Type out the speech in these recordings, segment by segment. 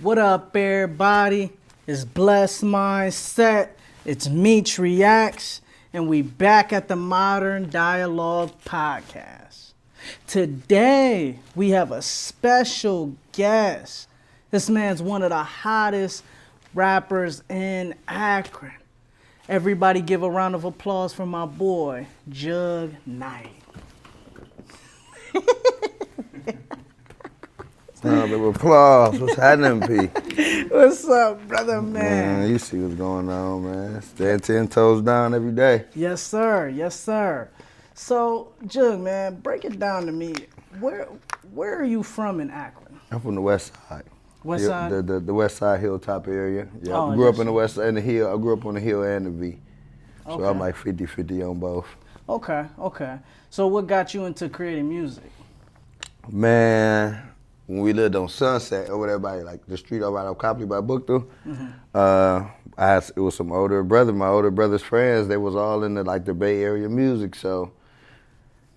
What up, everybody? It's Blessed Mindset. It's Meech Reacts, and we back at the Modern Dialogue Podcast. Today, we have a special guest. This man's one of the hottest rappers in Akron. Everybody give a round of applause for my boy, Jug Knight. Round of applause. What's happening, P? What's up, brother, man? You see what's going on, man. Stand 10 toes down every day. Yes, sir. Yes, sir. So, Jug, man, break it down to me. Where are you from in Akron? I'm from the west side. West side? The west side hilltop area. Yeah, Oh, I grew up yes. in the west side and the hill. I grew up on the hill and the V. So Okay. I'm like 50-50 on both. Okay. So what got you into creating music? Man, when we lived on Sunset over there by like the street over out Copley by Bookthrough, it was some my older brother's friends, they was all into like the Bay Area music. So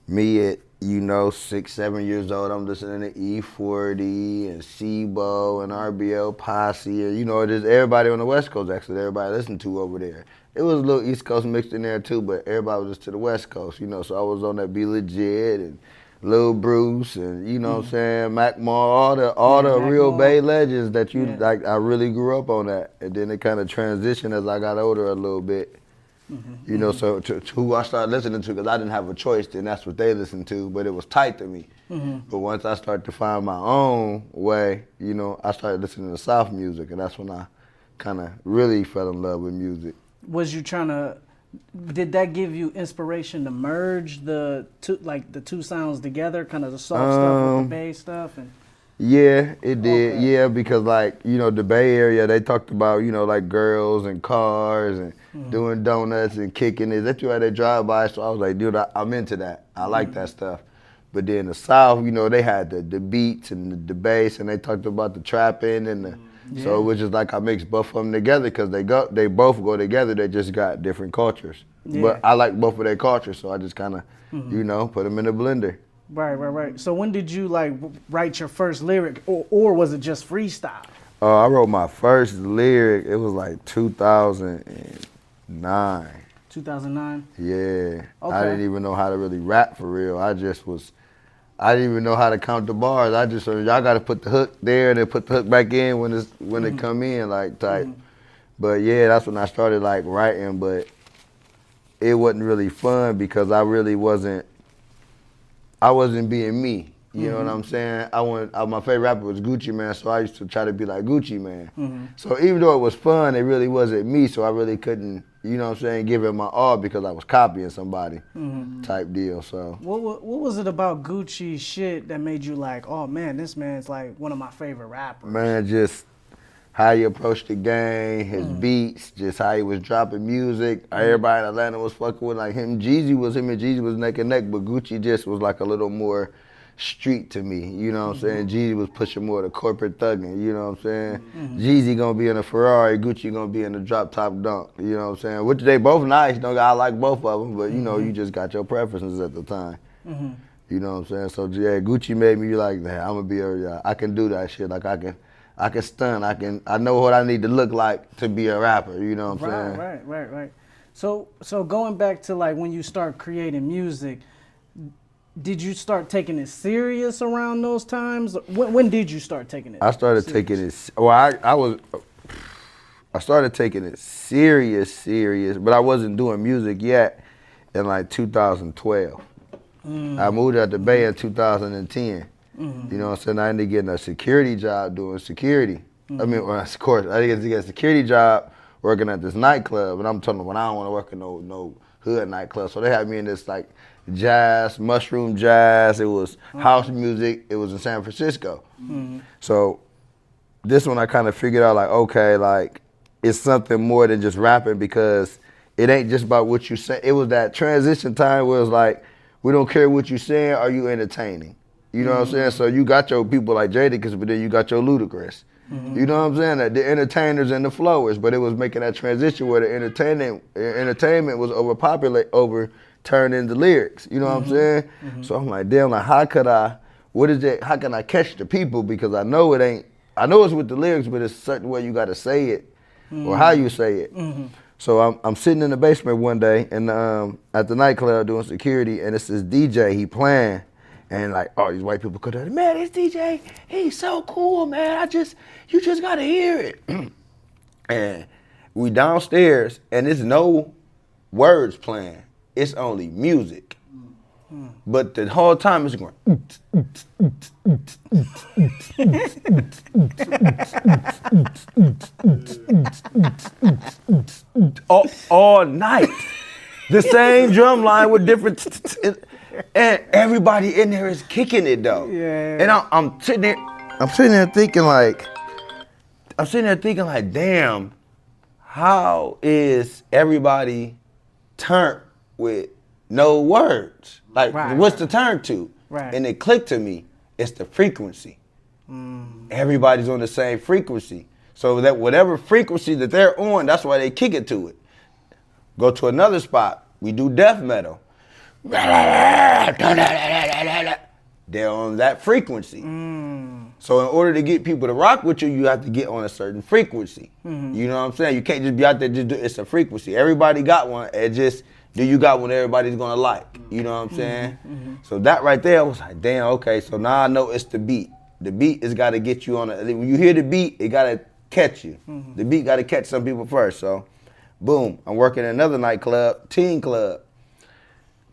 me at 6, 7 years old, I'm listening to E40 and SIBO and RBL Posse, and just everybody on the West Coast actually, everybody listened to over there. It was a little East Coast mixed in there too, but everybody was just to the West Coast, so I was on that Be Legit and Lil Bruce and what I'm saying, Mac Moore, all the Mac real Moore. Bay legends that Yeah. I really grew up on that. And then it kind of transitioned as I got older a little bit. So to who I started listening to, because I didn't have a choice, then that's what they listened to, but it was tight to me. But once I started to find my own way, I started listening to South music, and that's when I kind of really fell in love with music. Did that give you inspiration to merge the two sounds together, kind of the soft stuff with the bass stuff? And Yeah, it did. Okay. Yeah, because the Bay Area, they talked about, like girls and cars and doing donuts and kicking it. That's why they drive by. So I was like, dude, I'm into that. I like that stuff. But then the South, they had the beats and the bass, and they talked about the trapping and the. So it was just like I mixed both of them together because they both go together. They just got different cultures. Yeah. But I like both of their cultures, so I just kind of, put them in the blender. Right. So when did you write your first lyric, or was it just freestyle? I wrote my first lyric, it was like 2009. 2009. Yeah. Okay. I didn't even know how to really rap for real. I didn't even know how to count the bars. I just y'all gotta put the hook there and then put the hook back in when it come in type. But yeah, that's when I started writing, but it wasn't really fun because I wasn't being me. You know what I'm saying? My favorite rapper was Gucci Mane, so I used to try to be like Gucci Mane. So even though it was fun, it really wasn't me, so I really couldn't, give it my all because I was copying somebody type deal, so. What was it about Gucci shit that made you like, oh man, this man's like one of my favorite rappers? Man, just how he approached the game, his beats, just how he was dropping music. Everybody in Atlanta was fucking with him and Jeezy was neck and neck, but Gucci just was like a little more street to me, you know what I'm saying? Jeezy was pushing more of the corporate thugging, you know what I'm saying? Jeezy gonna be in a Ferrari, Gucci gonna be in a drop top dunk, you know what I'm saying? Which they both nice, I like both of them, but you just got your preferences at the time. You know what I'm saying? So yeah, Gucci made me like that. I'm gonna be I can do that shit. Like I can stun. I know what I need to look like to be a rapper. You know what I'm saying? Right. So going back to when you start creating music, did you start taking it serious around those times? When did you start taking it? I started taking it. Well, I started taking it serious, but I wasn't doing music yet in 2012. I moved out the Bay in 2010. You know what I'm saying? I ended up getting a security job doing security. I mean, of course, I didn't get a security job working at this nightclub, and I'm telling them, I don't want to work in no hood nightclub. So they had me in this jazz, mushroom jazz. It was house music. It was in San Francisco. So this one I kind of figured out okay, it's something more than just rapping because it ain't just about what you say. It was that transition time where it was we don't care what you saying, are you entertaining? You know what I'm saying? So you got your people like Jadakiss, but then you got your Ludacris. You know what I'm saying? The entertainers and the flowers, but it was making that transition where the entertainment was overturned into lyrics. You know what I'm saying? So I'm like, damn, how can I catch the people? Because I know it ain't I know it's with the lyrics, but it's a certain way you got to say it or how you say it. So I'm sitting in the basement one day and at the nightclub doing security, and it's this DJ, he playing, and like all these white people come down, man, this DJ, he's so cool, man. You just gotta hear it. And we downstairs, and there's no words playing. It's only music. But the whole time it's going. all night. The same drum line with different. And everybody in there is kicking it though. Yeah. And I'm sitting there thinking like, damn, how is everybody turned with no words? Like, what's the turn to? Right. And it clicked to me, it's the frequency. Everybody's on the same frequency. So that whatever frequency that they're on, that's why they kick it to it. Go to another spot, we do death metal. They're on that frequency. So in order to get people to rock with you, you have to get on a certain frequency. You know what I'm saying? You can't just be out there it's a frequency. Everybody got one. Do you got one everybody's gonna like? You know what I'm saying? So that right there was like, damn, okay, so now I know it's the beat. The beat has gotta get you on when you hear the beat, it gotta catch you. The beat gotta catch some people first. So boom, I'm working in another nightclub, teen club.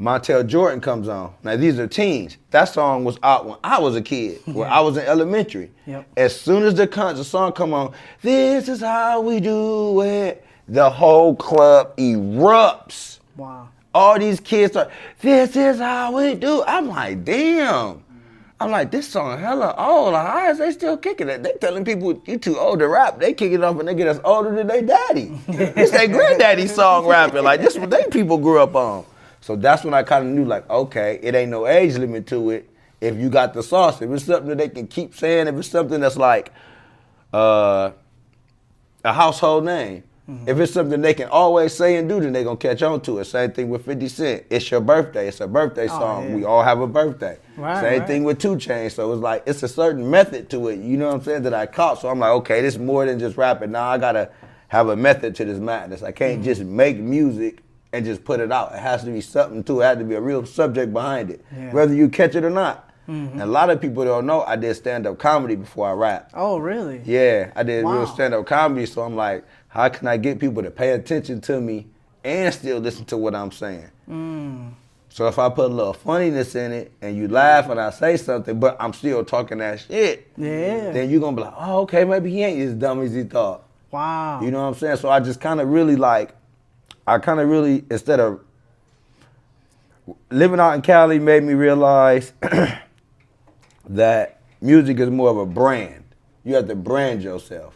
Montel Jordan comes on. Now these are teens. That song was out when I was a kid, when I was in elementary. Yep. As soon as the song come on, this is how we do it, the whole club erupts. Wow. All these kids are, this is how we do. I'm like, damn. I'm like, this song hella old. Like, how is they still kicking it? They telling people you too old to rap. They kick it off and they get us older than they daddy. It's their granddaddy song rapping. Like, this is what they people grew up on. So that's when I kind of knew, like, okay, it ain't no age limit to it if you got the sauce. If it's something that they can keep saying, if it's something that's like a household name, if it's something they can always say and do, then they gonna catch on to it. Same thing with 50 Cent. It's your birthday. It's a birthday song. Yeah. We all have a birthday. Same Right. thing with 2 Chainz. So it's like, it's a certain method to it, you know what I'm saying, that I caught. So I'm like, okay, this is more than just rapping. Now I gotta have a method to this madness. I can't just make music and just put it out. It has to be something to it. It has to be a real subject behind it, whether you catch it or not. And a lot of people don't know I did stand-up comedy before I rap. Oh, really? Yeah, I did Wow. real stand-up comedy, so I'm like, how can I get people to pay attention to me and still listen to what I'm saying? So if I put a little funniness in it and you laugh and I say something, but I'm still talking that shit, then you're gonna be like, oh, okay, maybe he ain't as dumb as he thought. Wow. You know what I'm saying? So I just kind of really instead of living out in Cali made me realize that music is more of a brand. You have to brand yourself.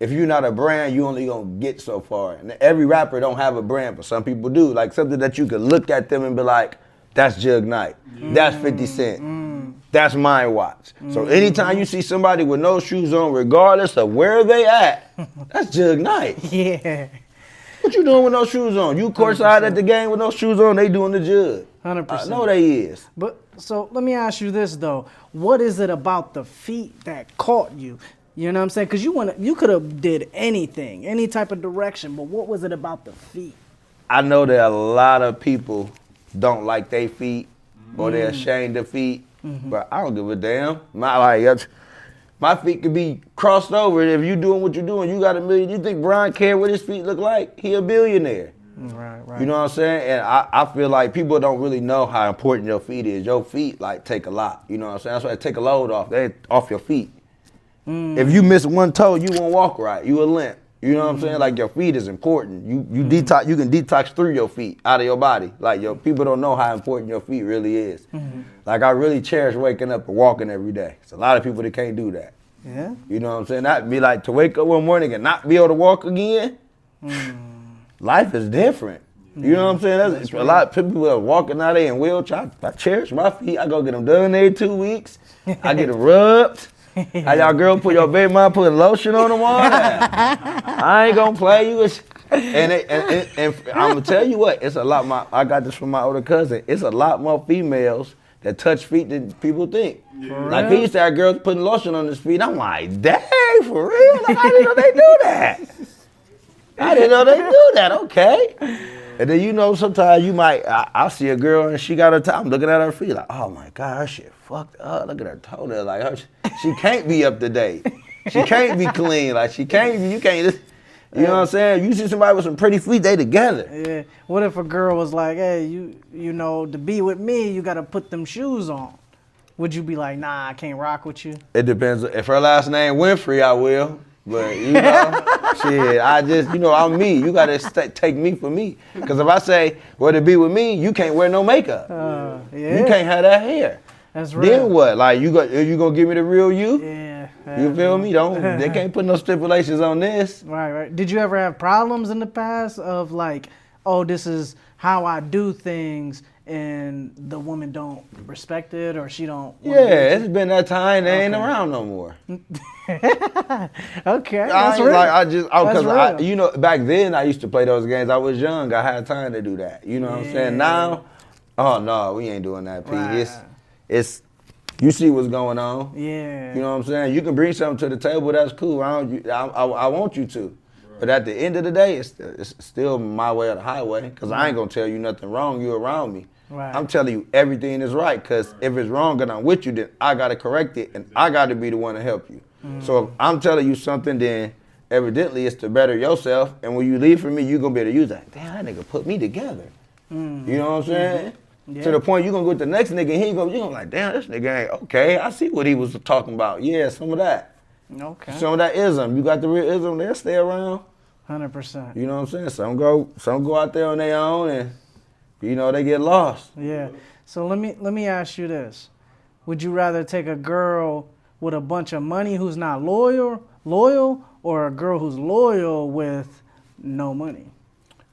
If you're not a brand, you only gonna get so far. And every rapper don't have a brand, but some people do. Like something that you could look at them and be like, that's Jug Knight, that's 50 Cent, that's Mind Watch. So anytime you see somebody with no shoes on, regardless of where they at, that's Jug Knight. Yeah. What you doing with no shoes on? You courtside at the game with no shoes on, they doing the Jug. 100%. I know they is. But so let me ask you this though: what is it about the feet that caught you? You know what I'm saying? Because you could have did anything, any type of direction, but what was it about the feet? I know that a lot of people don't like their feet or they're ashamed of feet, but I don't give a damn. My feet could be crossed over. If you doing what you're doing, you got $1 million. You think Brian care what his feet look like? He a billionaire. Right. You know what I'm saying? And I feel like people don't really know how important your feet is. Your feet like take a lot. You know what I'm saying? That's why they take a load off. They off your feet. If you miss one toe, you won't walk right. You a limp. You know what I'm saying? Like your feet is important. You detox. You can detox through your feet out of your body. Like people don't know how important your feet really is. Like I really cherish waking up and walking every day. It's a lot of people that can't do that. Yeah. You know what I'm saying? That'd be like to wake up one morning and not be able to walk again. Life is different. You know what I'm saying? That's a lot of people are walking out there in wheelchair. I cherish my feet. I go get them done every 2 weeks. I get them rubbed. How y'all girl put your baby mom put lotion on them all that? I ain't gonna play you. And I'm gonna tell you what, it's a lot more. I got this from my older cousin. It's a lot more females that touch feet that people think. For Like, real? he used to have girls putting lotion on his feet. I'm like, dang, for real? Like, I didn't know they do that. I didn't know they do that. Okay. And then, you know, sometimes you might, I'll see a girl and she got her toe. I'm looking at her feet like, oh my God, her shit fucked up. Look at her toenail. Like, she can't be up to date. She can't be clean. Like, she can't be, you can't just, you know what I'm saying? You see somebody with some pretty feet, they together. Yeah. What if a girl was like, hey, you know, to be with me, you got to put them shoes on? Would you be like, nah, I can't rock with you? It depends. If her last name Winfrey, I will. But, you know, shit, I just, you know, I'm me. You got to take me for me. Because if I say, well, to be with me, you can't wear no makeup. Yeah. You can't have that hair. That's right. Then what? Like, you going to give me the real you? Yeah. You feel me? They can't put no stipulations on this. Right. Did you ever have problems in the past of like, oh, this is how I do things, and the woman don't respect it, or she don't? Yeah, it's been that time. They ain't around no more. Okay, I that's ain't real. like, That's real. you know, back then I used to play those games. I was young. I had time to do that. You know what I'm saying? Now, oh no, we ain't doing that, Pete. Right. It's, you see what's going on. Yeah. You know what I'm saying? You can bring something to the table. That's cool. I want you to. But at the end of the day, it's still my way or the highway. Because I ain't going to tell you nothing wrong. You around me. Right. I'm telling you everything is right. Because if it's wrong and I'm with you, then I got to correct it. And I got to be the one to help you. So if I'm telling you something, then evidently it's to better yourself. And when you leave from me, you're going to be able to use that. Damn, that nigga put me together. You know what I'm saying? Yeah. To the point you're going to go with the next nigga and you're going to be like, damn, this nigga ain't okay. I see what he was talking about. Yeah, some of that. Okay. Some of that ism. You got the real ism, they'll stay around. 100%. You know what I'm saying? Some go out there on their own and, you know, they get lost. Yeah. So let me ask you this: would you rather take a girl with a bunch of money who's not loyal, or a girl who's loyal with no money?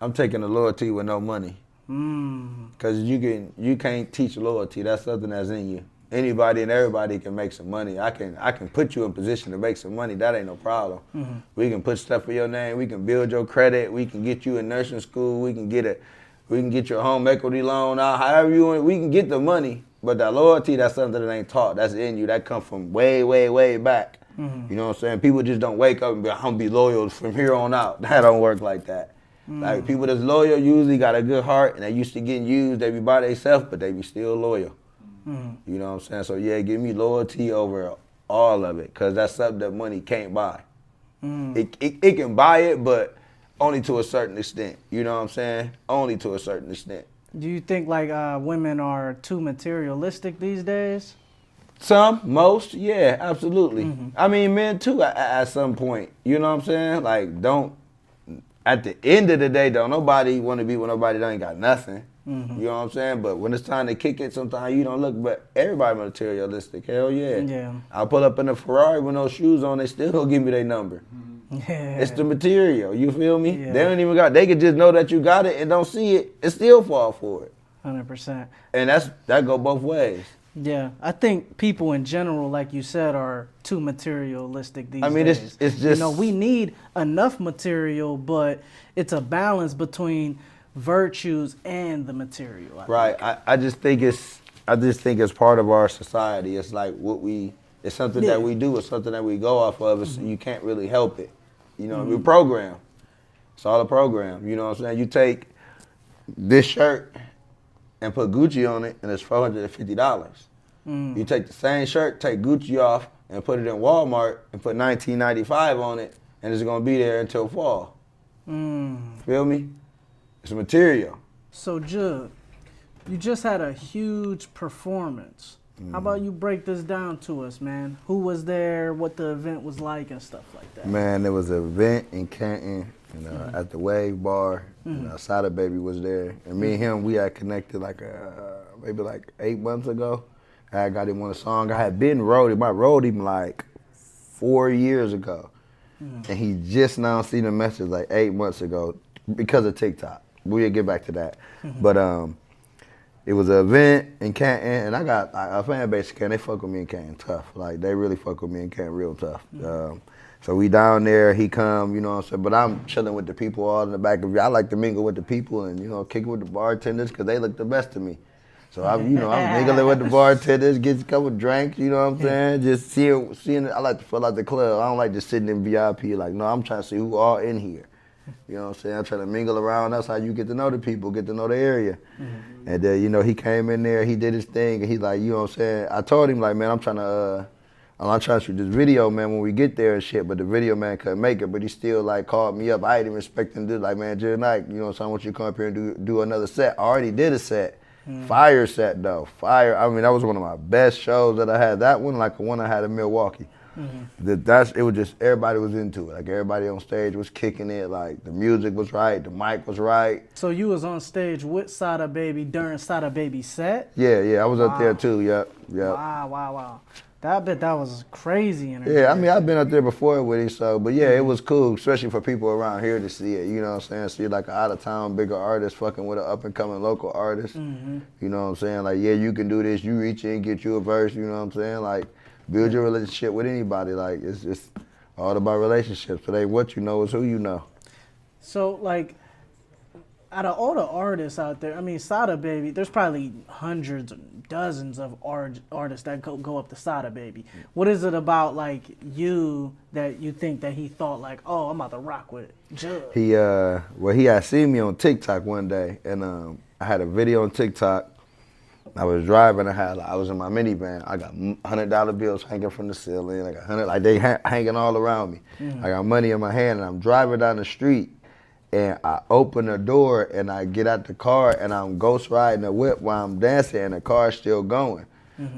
I'm taking the loyalty with no money. Because you can't teach loyalty. That's something that's in you. Anybody and everybody can make some money. I can put you in position to make some money. That ain't no problem. We can put stuff for your name. We can build your credit. We can get you in nursing school. We can get your home equity loan out. However you want, we can get the money. But that loyalty, that's something that ain't taught. That's in you. That come from way, way, way back. You know what I'm saying? People just don't wake up and be, I'm gonna be loyal from here on out. That don't work like that. Like, people that's loyal usually got a good heart and they used to getting used. They be by themselves, but they be still loyal. You know what I'm saying? So yeah, give me loyalty over all of it, because that's something that money can't buy. It can buy it, but only to a certain extent. You know what I'm saying? Only to a certain extent. Do you think like women are too materialistic these days? Some, most, yeah, absolutely. I mean, men too at some point. You know what I'm saying? Like, at the end of the day, don't nobody want to be with nobody that ain't got nothing. You know what I'm saying? But when it's time to kick it, sometimes you don't look. But everybody materialistic. Hell yeah. Yeah. I'll pull up in a Ferrari with no shoes on. They still don't give me their number. Yeah. It's the material. You feel me? Yeah. They don't even got. They could just know that you got it and don't see it and still fall for it. 100%. And that go both ways. Yeah, I think people in general, like you said, are too materialistic these days. I mean, it's just, you know, we need enough material, but it's a balance between virtues and the material. Right. I just think it's part of our society. It's like it's something that we do. It's something that we go off of. It's, you can't really help it. You know, we're programmed. It's all a program. You know what I'm saying? You take this shirt and put Gucci on it, and it's $450. You take the same shirt, take Gucci off, and put it in Walmart and put $19.95 on it, and it's gonna be there until fall. Feel me? It's material. So, Jug, you just had a huge performance. How about you break this down to us, man? Who was there, what the event was like, and stuff like that? Man, there was an event in Canton, at the Wave Bar. Sada Baby was there, and me and him, we had connected maybe 8 months ago. I got him on a song. I had been roadie. I wrote him 4 years ago, and he just now seen the message 8 months ago because of TikTok. We'll get back to that, but it was an event in Canton, and I got a fan base in Canton. They fuck with me in Canton tough. They really fuck with me in Canton real tough. So we down there, he come, you know what I'm saying? But I'm chilling with the people all in the back of you. I like to mingle with the people and, kick it with the bartenders because they look the best to me. So I'm mingling with the bartenders, get a couple drinks, you know what I'm saying? Just seeing. I like to fill out the club. I don't like just sitting in VIP. Like, no, I'm trying to see who all in here. You know what I'm saying? I'm trying to mingle around. That's how you get to know the people, get to know the area. Mm-hmm. And then, he came in there, he did his thing, and he like, you know what I'm saying? I told him like, man, I'm trying to shoot this video, man, when we get there and shit, but the video man couldn't make it, but he still like called me up. I didn't even expect him to do like, man, Jerry Knight, you know what I'm saying? I want you to come up here and do another set. I already did a set. Fire set though. Fire. I mean, that was one of my best shows that I had. That one, like the one I had in Milwaukee. It was just, everybody was into it. Like everybody on stage was kicking it. Like the music was right, the mic was right. So you was on stage with Sada Baby during Sada Baby's set? Yeah, I was up there too. Yep. Wow. I bet that was crazy. Yeah, I mean, I've been up there before with him, so, but yeah, it was cool, especially for people around here to see it, you know what I'm saying? See like an out-of-town bigger artist fucking with an up-and-coming local artist, you know what I'm saying? Like, yeah, you can do this, you reach in, get you a verse, you know what I'm saying? Like, build your relationship with anybody, like, it's just all about relationships. It ain't what you know, it's who you know. So, like, out of all the artists out there, I mean, Sada Baby, there's probably hundreds, dozens of artists that go up to Sada Baby. What is it about, like, you that you think that he thought, like, oh, I'm about to rock with Jug? He had seen me on TikTok one day, and I had a video on TikTok. I was driving, I was in my minivan. I got $100 bills hanging from the ceiling. I got 100, like they hanging all around me. I got money in my hand, and I'm driving down the street. And I open the door and I get out the car and I'm ghost riding the whip while I'm dancing and the car's still going.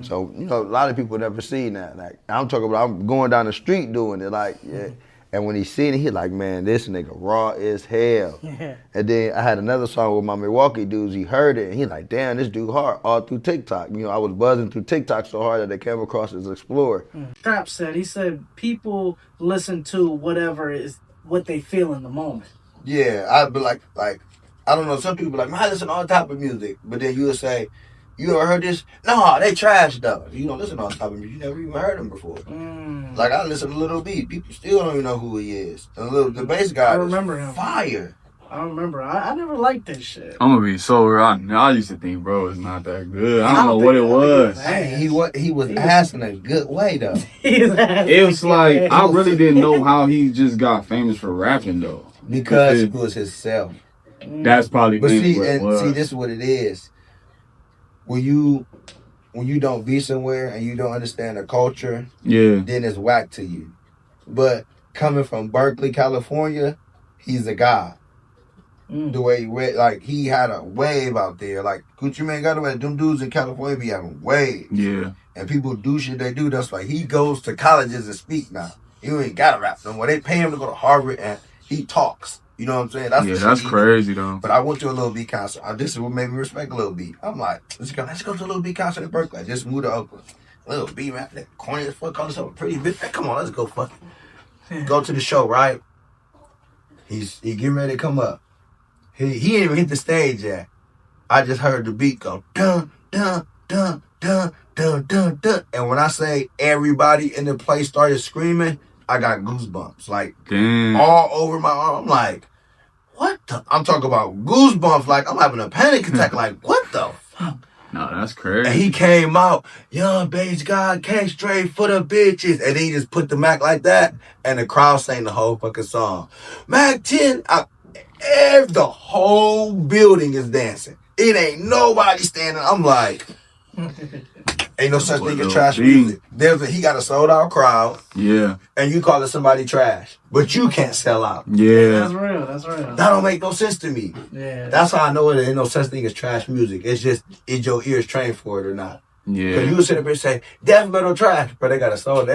So, a lot of people never seen that. Like, I'm talking about, I'm going down the street doing it, like, yeah. And when he seen it, he like, man, this nigga raw as hell. Yeah. And then I had another song with my Milwaukee dudes, he heard it and he like, damn, this dude hard, all through TikTok. I was buzzing through TikTok so hard that they came across as Explorer. Trap he said people listen to whatever is what they feel in the moment. Yeah, I'd be like, I don't know, some people be like, man, I listen to all type of music. But then you would say, you ever heard this? No, they trash though. You don't listen to all type of music. You never even heard them before. Like, I listen to Lil B. People still don't even know who he is. The bass guy, I remember him. Fire. I remember. I never liked this shit. I'm gonna be so real. I used to think, bro, it's not that good. I don't know what it was. He was asking a good way though. It was like, I really didn't know how he just got famous for rapping though. Because it was himself. That's probably. But see, this is what it is. When you don't be somewhere and you don't understand the culture, then it's whack to you. But coming from Berkeley, California, he's a god. The way he had a wave out there. Like Gucci Mane got away. Them dudes in California be having waves. Yeah. And people do shit they do. That's why he goes to colleges and speak now. You ain't gotta rap no more. They pay him to go to Harvard and he talks. You know what I'm saying? That's crazy though. But I went to a Lil B concert. This is what made me respect Lil B. I'm like, let's go to a Lil B concert in Berkeley. I just moved to Oakland. Lil B, man, that corny as fuck, call himself a pretty bitch. Man, come on, let's go fucking go to the show, right? He getting ready to come up. He ain't even hit the stage yet. I just heard the beat go dun dun dun dun dun dun dun. And when I say everybody in the place started screaming, I got goosebumps, like all over my arm. I'm like, what the? I'm talking about goosebumps, like I'm having a panic attack. Like, what the fuck? No, that's crazy. And he came out, young bass God came straight for the bitches, and then he just put the Mac like that, and the crowd sang the whole fucking song. Mac 10, the whole building is dancing. It ain't nobody standing. I'm like. Ain't no such thing as trash music. He got a sold out crowd. Yeah. And you calling somebody trash. But you can't sell out. Yeah. That's real. That don't make no sense to me. Yeah. That's how I know there ain't no such thing as trash music. It's just, is your ears trained for it or not? Yeah. Because you would sit up and say, death metal trash, but they on a sold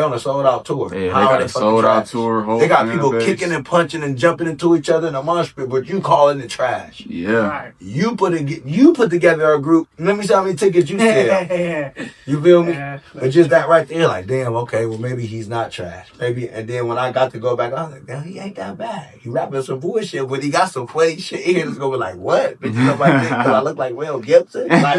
out tour. Yeah, they got a sold out tour. They got people kicking and punching and jumping into each other in a mosh pit, but you calling it trash. Yeah. Right. You put together a group. Let me see how many tickets you sell. You feel me? Yeah. But just that right there, like, damn, okay, well maybe he's not trash. Maybe, and then when I got to go back, I was like, damn, he ain't that bad. He rapping some bullshit, but he got some funny shit in here that's gonna be like, what? Bitch, nobody think because I look like Will Gibson? Like,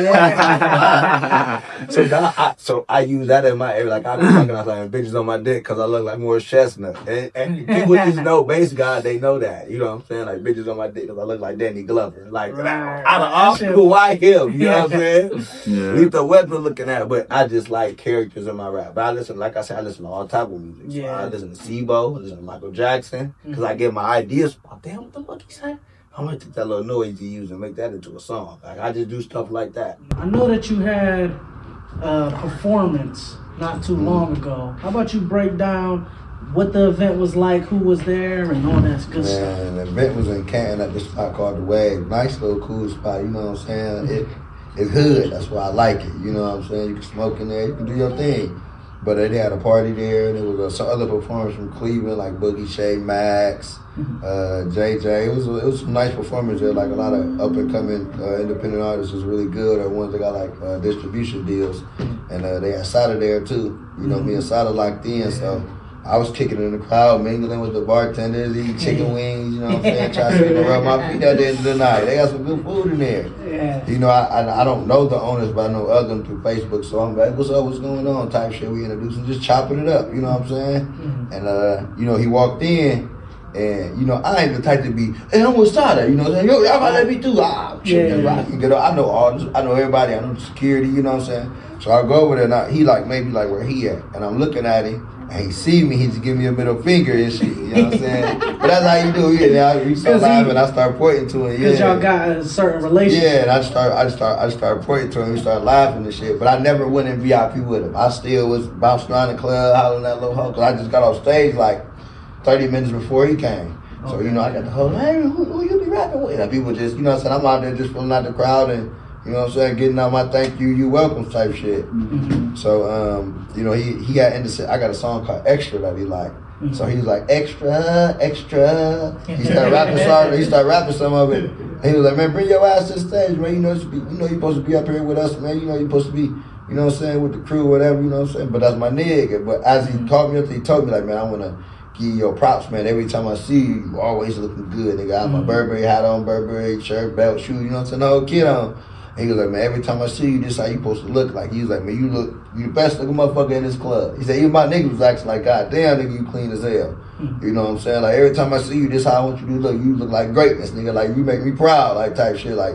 So I use that in my area. Like I be talking outside and bitches on my dick because I look like Morris Chestnut. And people just know, base God, they know that. You know what I'm saying? Like bitches on my dick because I look like Danny Glover. Like Right. out of all people, why him? You know what I'm saying? Yeah. Lethal Weapon looking at, but I just like characters in my rap. But I listen, like I said, I listen to all type of music. So Yeah. I listen to Sebo, I listen to Michael Jackson, because I get my ideas. Oh, damn, what the fuck he say? I'm gonna take that little noise he used and make that into a song. Like I just do stuff like that. I know that you had a performance not too long ago. How about you break down what the event was like, who was there, and all that good stuff? Man, the event was in Canton at this spot called The Wave. Nice little cool spot, you know what I'm saying? It's hood, that's why I like it. You know what I'm saying? You can smoke in there, you can do your thing. But they had a party there, and there was some other performers from Cleveland, like Boogie Shay, Max, JJ. It was some nice performers there, like a lot of up and coming independent artists was really good, or ones that got like distribution deals. And they had Sada there too. You know, me and Sada locked in, so I was kicking in the crowd, mingling with the bartenders, eating chicken wings, you know what I'm saying, trying to rub my feet at the end of the night. They got some good food in there. Yeah. You know, I don't know the owners, but I know of them through Facebook, so I'm like, what's up, what's going on, type shit. We introducing, just chopping it up, you know what I'm saying? And, you know, he walked in, and, you know, I ain't the type to be, hey, I'm with Sada, you know what I'm saying? Yo, y'all gotta let me through. I know all this, I know everybody, I know the security, you know what I'm saying? So I go over there, and he like, maybe like where he at, and I'm looking at him, and he see me, he just give me a middle finger and shit, you know what I'm saying? But that's how you do it, yeah. We start laughing, and I start pointing to him, Because y'all got a certain relationship. Yeah, and I just started pointing to him, we started laughing and shit, but I never went in VIP with him. I still was bouncing around the club, hollering at little hoe, because I just got off stage like 30 minutes before he came. So, you know, I got the whole, hey, who you be rapping with? And people just, you know what I'm saying, I'm out there just filling out the crowd and, you know what I'm saying, getting out my thank you, you welcome type shit. So, you know, he got into, I got a song called Extra that he liked. So he was like, extra, extra. He started rapping some of it. And he was like, man, bring your ass to the stage, man. You know you're supposed to be up here with us, man. You know you're supposed to be, you know what I'm saying, with the crew, whatever, you know what I'm saying. But that's my nigga. But as he called me up, he told me like, man, I want to give you your props, man. Every time I see you, you always looking good, nigga. I have my Burberry hat on, Burberry shirt, belt, shoes, you know what I'm saying, the whole kid on. And he was like, man, every time I see you, this how you supposed to look. Like, he was like, man, you the best looking motherfucker in this club. He said, even my nigga was acting like, God damn, nigga, you clean as hell. You know what I'm saying? Like, every time I see you, this how I want you to look. You look like greatness, nigga. Like, you make me proud, like, type shit. Like,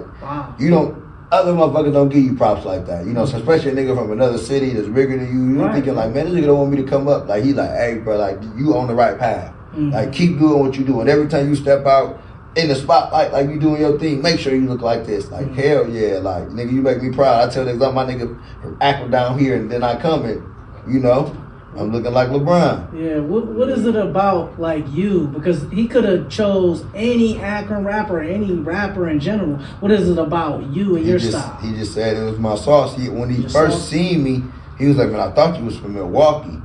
you don't, other motherfuckers don't give you props like that. You know, so especially a nigga from another city that's bigger than you. You're thinking like, man, this nigga don't want me to come up. Like, he like, hey, bro, like, you on the right path. Like, keep doing what you do. And every time you step out in the spotlight, like you doing your thing, make sure you look like this. Like, hell yeah. Like, nigga, you make me proud. I tell niggas, my nigga from Akron down here, and then I come in, you know, I'm looking like LeBron. Yeah, what is it about, like, you? Because he could have chose any Akron rapper, any rapper in general. What is it about you and your style? He just said it was my sauce. When he first seen me, he was like, man, I thought you was from Milwaukee.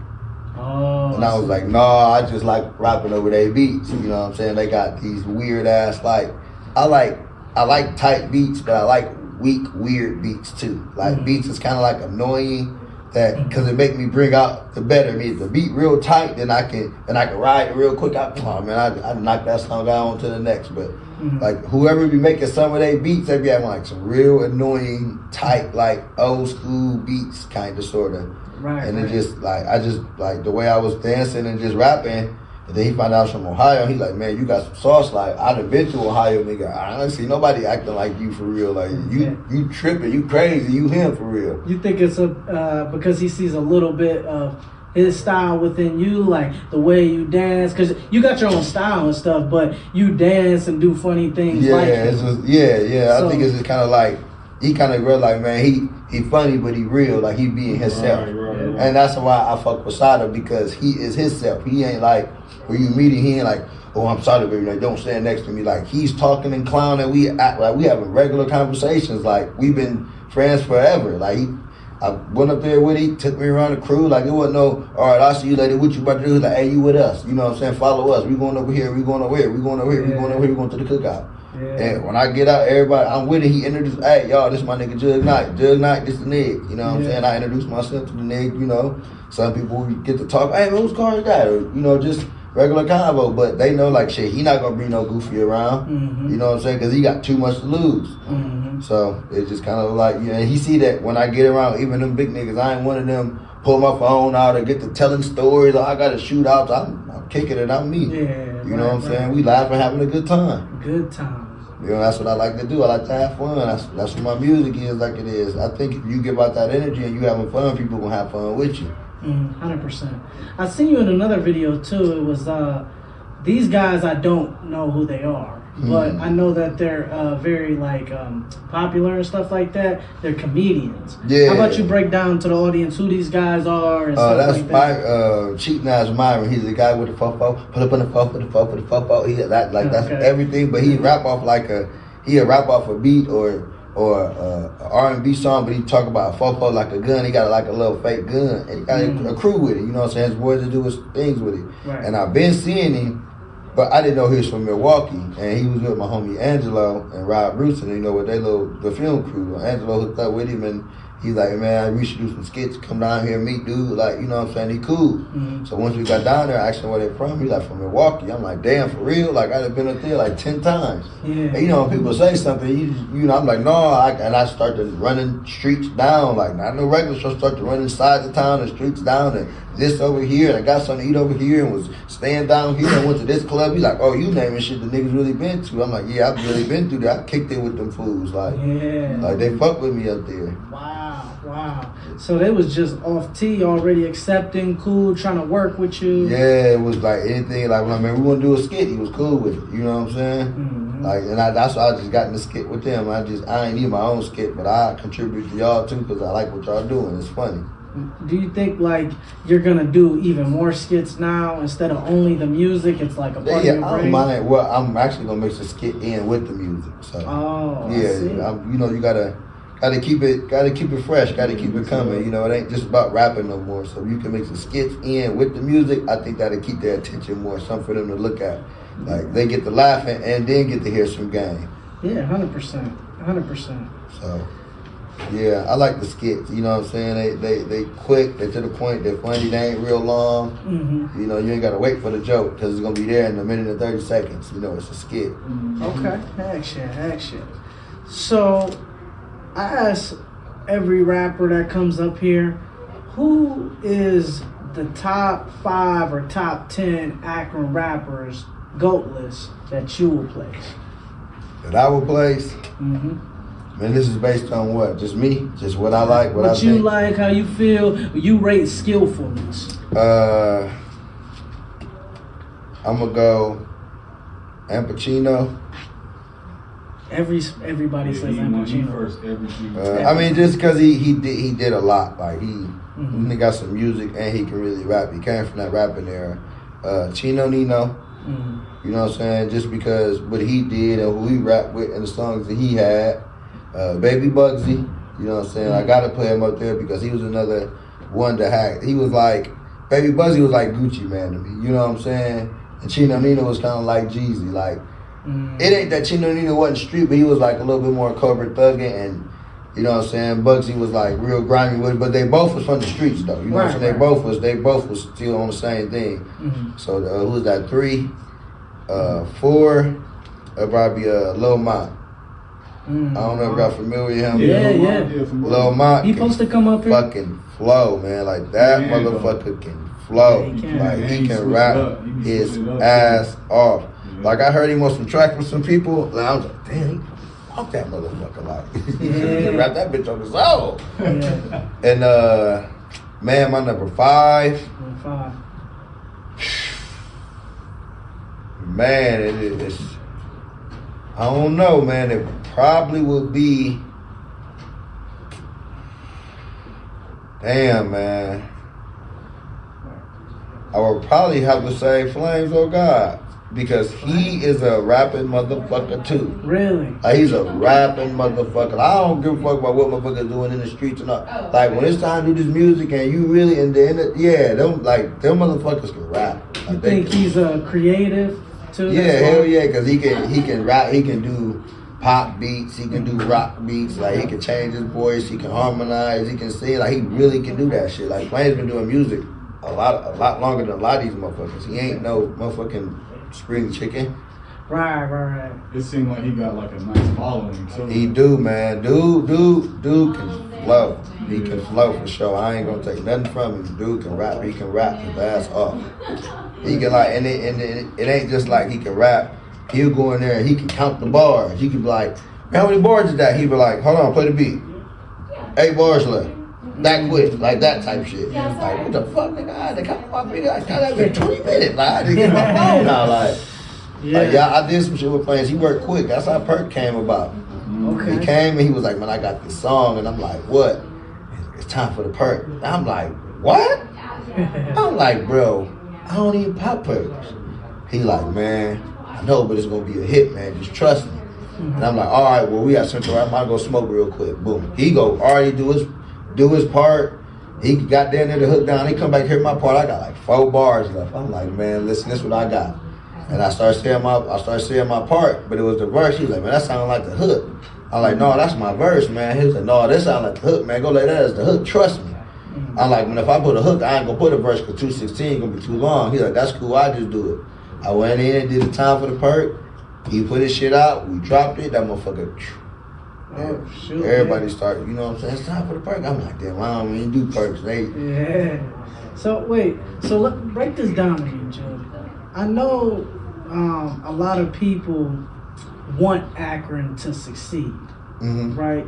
Oh, and I was like, nah, I just like rapping over their beats. You know what I'm saying? They got these weird ass, like, I like tight beats, but I like weak, weird beats too. Like beats is kind of like annoying, that because it make me bring out the better me. If the beat real tight, then I can ride it real quick. I knock that song out on to the next. But like whoever be making some of their beats, they be having like some real annoying, tight, like old school beats, kind of sort of. Right. And it just like I just like the way I was dancing and just rapping. And then he found out I was from Ohio. He's like, man, you got some sauce. Like, I done been to Ohio, nigga. I don't see nobody acting like you for real. Like, you tripping, you crazy, you him for real. You think it's because he sees a little bit of his style within you, like the way you dance? Because you got your own style and stuff, but you dance and do funny things like it's just, so, I think it's just kind of like, he kind of real like, man, he funny, but he real. Like, he being himself. Right. And that's why I fuck with Sada, because he is himself. He ain't like, when you meet him, he ain't like, oh, I'm sorry, baby, like, don't stand next to me. Like, he's talking and clowning. We act like we having regular conversations. Like, we've been friends forever. Like, I went up there with him, took me around the crew. Like, it wasn't no, all right, I'll see you later. What you about to do? Like, hey, you with us. You know what I'm saying? Follow us. We going over here. We going over here. We going over here. We going over here. We going to the cookout. Yeah. And when I get out, everybody, I'm with it. He introduced, hey, y'all, this is my nigga Jug Knight. Jug Knight, this the nigga. You know what I'm saying? I introduced myself to the nigga, you know. Some people get to talk, hey, whose car is that? Or, you know, just regular convo, but they know like shit. He not gonna bring no goofy around. You know what I'm saying? Because he got too much to lose. So it's just kind of like, and he see that when I get around even them big niggas, I ain't one of them pull my phone out or get to telling stories. Or I got to shoot out. I'm kicking it out me. Yeah, you know what I'm saying? We laughing, having a good time. Good time. You know, that's what I like to do. I like to have fun. That's what my music is like it is. I think if you give out that energy and you having fun, people gonna have fun with you. 100%. I seen you in another video too. It was these guys. I don't know who they are, but I know that they're very like popular and stuff like that. They're comedians. Yeah. How about you break down to the audience who these guys are and stuff that's like that? my Cheating Eyes Myron. He's the guy with the fofo. Put up on the fofo, the fofo, the fofo. He that's Okay. everything. But he rap off rap off a beat or a R&B song, but he talk about a fofo like a gun. He got like a little fake gun, and he got a crew with it. You know what I'm saying? His boys to do his things with it. Right. And I've been seeing him, but I didn't know he was from Milwaukee. And he was with my homie Angelo and Rob Bruce, and you know what the film crew. Angelo hooked up with him, and he's like, man, we should do some skits. Come down here and meet dude. Like, you know what I'm saying? He cool. So once we got down there, I asked him where they from. He's like, from Milwaukee. I'm like, damn, for real? Like, I'd have been up there like 10 times. Yeah. And you know, when people say something, you know, I'm like, no. And I started running streets down. Like, not no regular show. Start to run inside the town and streets down and this over here. And I got something to eat over here and was staying down here and went to this club. He's like, oh, you naming shit the niggas really been to. I'm like, yeah, I've really been through that. I kicked it with them fools. Like, like they fuck with me up there. Wow. So they was just off T, already accepting, cool, trying to work with you. Yeah, it was like anything. Like, when I mean, we want to do a skit, he was cool with it. You know what I'm saying? Like, and that's why I just got in the skit with them. I ain't need my own skit, but I contribute to y'all too because I like what y'all doing. It's funny. Do you think like you're gonna do even more skits now instead of only the music? It's like a part of your brain. I don't mind. Well, I'm actually gonna mix the skit in with the music. So I see. you know, you gotta keep it fresh, gotta keep it coming. You know, it ain't just about rapping no more. So you can mix the skits in with the music. I think that'll keep their attention more, something for them to look at. Like they get to laughing and then get to hear some game. Yeah, 100%. So. Yeah, I like the skits. You know what I'm saying? They quick. They to the point. They're funny. They ain't real long. You know, you ain't gotta wait for the joke because it's gonna be there in a minute and 30 seconds. You know, it's a skit. Okay, action. So, I ask every rapper that comes up here, who is the top 5 or top 10 Akron rappers, GOAT list, that you will place? That I would place. Man, this is based on what? Just me? Just what I like, what I think? What you like, how you feel, you rate skillfulness. I'm gonna go Al Pacino. Everybody says Al Pacino. I mean, just because he did a lot. Like he got some music and he can really rap. He came from that rapping era. Chino Nino. You know what I'm saying? Just because what he did and who he rapped with and the songs that he had. Baby Bugsy, you know what I'm saying? I gotta play him up there because he was another one to hack. He was like, Baby Bugsy was like Gucci Man to me, you know what I'm saying? And Chino Nino was kind of like Jeezy. Like, it ain't that Chino Nino wasn't street, but he was like a little bit more covert thugging and, you know what I'm saying? Bugsy was like real grimy with it, but they both was from the streets though, you know what I'm saying? They both was still on the same thing. So who was that? 3, 4, probably Lil Mont. I don't know if y'all familiar with him. Yeah. Lil Mont. He supposed to come up here. Fucking flow, man. Like that motherfucker can flow. Yeah, he can rap his ass off. Like I heard him on some track with some people. And I was like, damn, fuck that motherfucker. Like he can rap that bitch on his own. And man, my number 5. Man, it's I don't know, man. It probably would be. Damn, man. I would probably have to say Flames Oh God. Because he is a rapping motherfucker too. Really? Like he's a rapping motherfucker. I don't give a fuck about what motherfuckers doing in the streets or not. Like when it's time to do this music and you really in the end, them motherfuckers can rap. Like, you think he's a creative too? Yeah, hell yeah, because he can rap, he can do pop beats, he can do rock beats, like he can change his voice, he can harmonize, he can sing, like he really can do that shit. Like Flame's been doing music a lot longer than a lot of these motherfuckers. He ain't no motherfucking spring chicken. Right. It seemed like he got like a nice following too. He do, man. Dude can flow. He can flow for sure. I ain't gonna take nothing from him. Dude can rap. He can rap his ass off. He can like, and it ain't just like he can rap. He'll go in there and he can count the bars. He can be like, man, how many bars is that? He'll be like, hold on, play the beat. 8 bars left. That quick, like that type shit. Like, what the fuck, nigga? They count my video. I got that in 20 minutes. Like, I didn't get my phone out. Like, I did some shit with plans. He worked quick. That's how Perk came about. Okay. He came and he was like, man, I got this song. And I'm like, what? It's time for the Perk. And I'm like, what? I'm like, bro, I don't even pop Perks. He like, man, I know, but it's gonna be a hit, man. Just trust me. And I'm like, all right, well, we got Central Rap. I'm gonna go smoke real quick. Boom. He go already do his part. He got down there to hook down. He come back here my part. I got like 4 bars left. I'm like, man, listen, this is what I got. And I started saying my part, but it was the verse. He was like, man, that sounded like the hook. I'm like, no, that's my verse, man. He was like, no, this sound like the hook, man. Go like that as the hook. Trust me. I'm like, man, if I put a hook, I ain't gonna put a verse because 2:16 gonna be too long. He's like, that's cool. I just do it. I went in and did the time for the Perk. He put his shit out. We dropped it. That motherfucker. Oh, shoot, everybody started, you know what I'm saying? It's time for the Perk. I'm like, damn, I don't even do Perks. Yeah. So wait. So break this down again, Joe. I know a lot of people want Akron to succeed, right?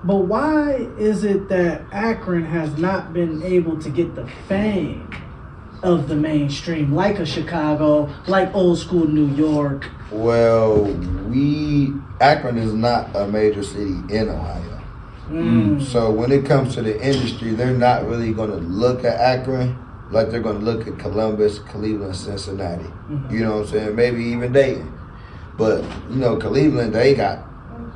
But why is it that Akron has not been able to get the fame of the mainstream, like a Chicago, like old school New York? Well, Akron is not a major city in Ohio. So when it comes to the industry, they're not really going to look at Akron like they're going to look at Columbus, Cleveland, Cincinnati. You know what I'm saying? Maybe even Dayton. But, you know, Cleveland, they got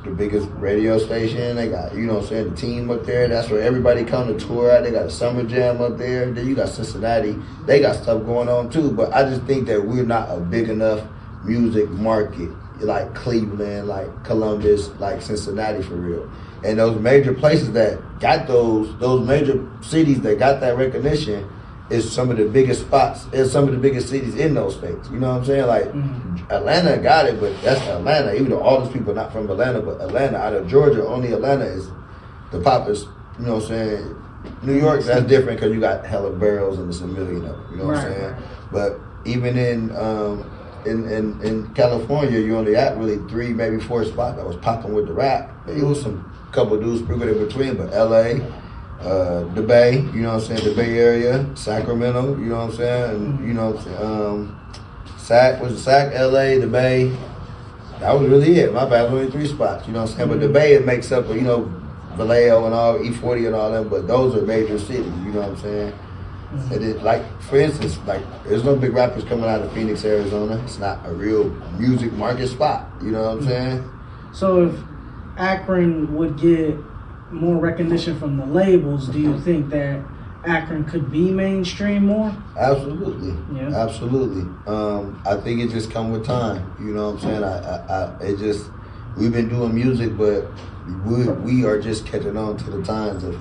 the biggest radio station. They got, you know what I'm saying, the team up there. That's where everybody come to tour at. They got a summer jam up there. Then you got Cincinnati. They got stuff going on too. But I just think that we're not a big enough music market like Cleveland, like Columbus, like Cincinnati for real. And those major places that got those major cities that got that recognition is some of the biggest spots, is some of the biggest cities in those states. You know what I'm saying? Like, Atlanta got it, but that's Atlanta. Even though all those people are not from Atlanta, but Atlanta, out of Georgia, only Atlanta is the poppest, you know what I'm saying? New York, that's different because you got hella barrels and it's a million of them, you know what I'm saying? But even in California, you only had really 3, maybe 4 spots that was popping with the rap. It was some couple dudes sprinkled in between, but LA, the Bay, you know what I'm saying, the Bay Area, Sacramento, you know what I'm saying, and, you know what I'm saying, Sac, LA, the Bay, that was really it. My bad, only 3 spots, you know what I'm saying, but the Bay, it makes up, you know, Vallejo and all, E40 and all them, but those are major cities, you know what I'm saying. And it, like, for instance, like, there's no big rappers coming out of Phoenix, Arizona. It's not a real music market spot, you know what I'm saying. So if Akron would get more recognition from the labels, do you think that Akron could be mainstream more? Absolutely. Yeah. Absolutely. I think it just come with time. You know what I'm saying? It just, we've been doing music, but we are just catching on to the times of,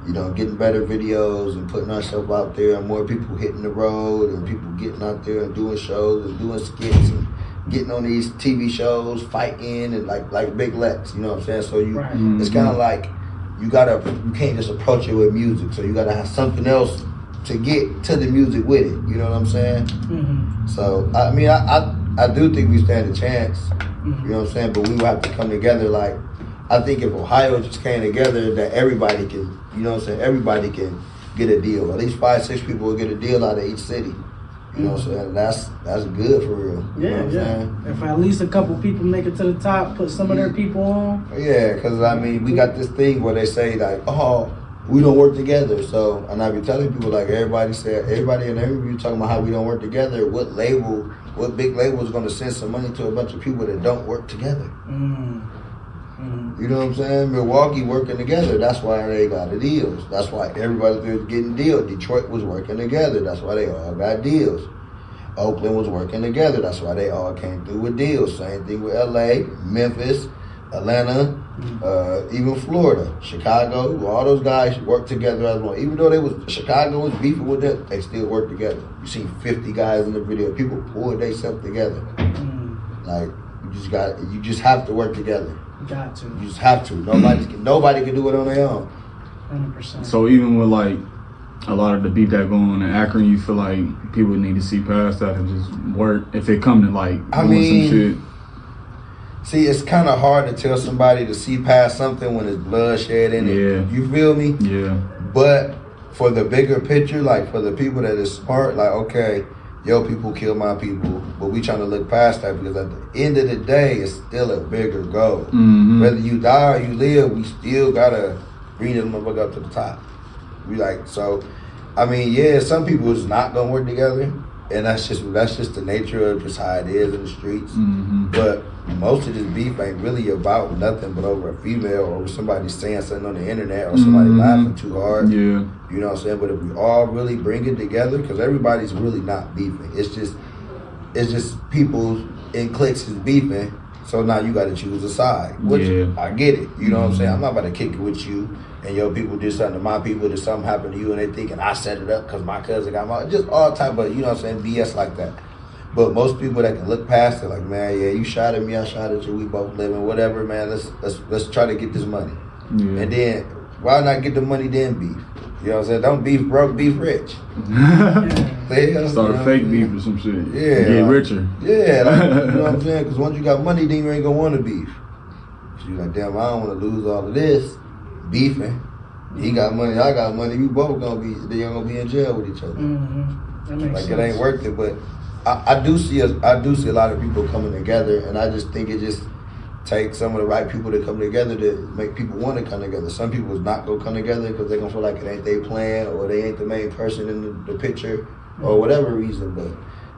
you know, getting better videos and putting ourselves out there, and more people hitting the road, and people getting out there and doing shows and doing skits and getting on these TV shows, fighting, and like Big Lex, you know what I'm saying? So it's kind of like, you can't just approach it with music. So you gotta have something else to get to the music with it. You know what I'm saying? So I mean, I do think we stand a chance. You know what I'm saying? But we will have to come together. Like, I think if Ohio just came together, that everybody can, you know what I'm saying? Everybody can get a deal. At least 5-6 people will get a deal out of each city. You know what I'm saying? That's good for real. You know what I'm saying? If at least a couple people make it to the top, put some of their people on. Yeah, because I mean, we got this thing where they say like, oh, we don't work together. So, and I be telling people, like, everybody in every review talking about how we don't work together. What big label is going to send some money to a bunch of people that don't work together? You know what I'm saying? Milwaukee working together. That's why they got the deals. That's why everybody was getting deals. Detroit was working together. That's why they all got deals. Oakland was working together. That's why they all came through with deals. Same thing with LA, Memphis, Atlanta, even Florida, Chicago, all those guys work together as one. Even though Chicago was beefing with them, they still work together. You see 50 guys in the video, people pull themselves together. Like you just have to work together. Got to. You just have to. Nobody can do it on their own. 100%. So even with like a lot of the beef that go on in Akron, you feel like people need to see past that and just work if it come to like doing some shit. See, it's kind of hard to tell somebody to see past something when there's bloodshed in it. Yeah. You feel me? Yeah. But for the bigger picture, like for the people that is smart, like, okay, yo, people kill my people, but we trying to look past that because at the end of the day, it's still a bigger goal. Mm-hmm. Whether you die or you live, we still gotta bring this motherfucker up to the top. We like, so, I mean, yeah, some people is not gonna work together, and that's just the nature of just how it is in the streets. Mm-hmm. But most of this beef ain't really about nothing but over a female or over somebody saying something on the internet or somebody laughing too hard. Yeah. You know what I'm saying? But if we all really bring it together, because everybody's really not beefing. It's just people in cliques is beefing. So now you got to choose a side. Which I get it. You know what I'm saying? I'm not about to kick it with you and your people did something to my people, that something happened to you and they thinking I set it up because my cousin got my, just all type of, you know what I'm saying, BS like that. But most people that can look past it, like, man, yeah, you shot at me, I shot at you, we both living, whatever, man. Let's try to get this money, and then why not get the money then beef? You know what I'm saying? Don't beef broke, beef rich. Start a fake beef or some shit. Yeah, get richer. Yeah, like, you know what I'm saying? Because once you got money, then you ain't gonna want to beef. So you're like, damn, I don't want to lose all of this beefing. He got money, I got money. We both gonna be in jail with each other. That makes sense. It ain't worth it, but. I do see a lot of people coming together, and I just think it just takes some of the right people to come together to make people want to come together. Some people is not gonna come together because they're gonna feel like it ain't their plan or they ain't the main person in the picture or whatever reason. But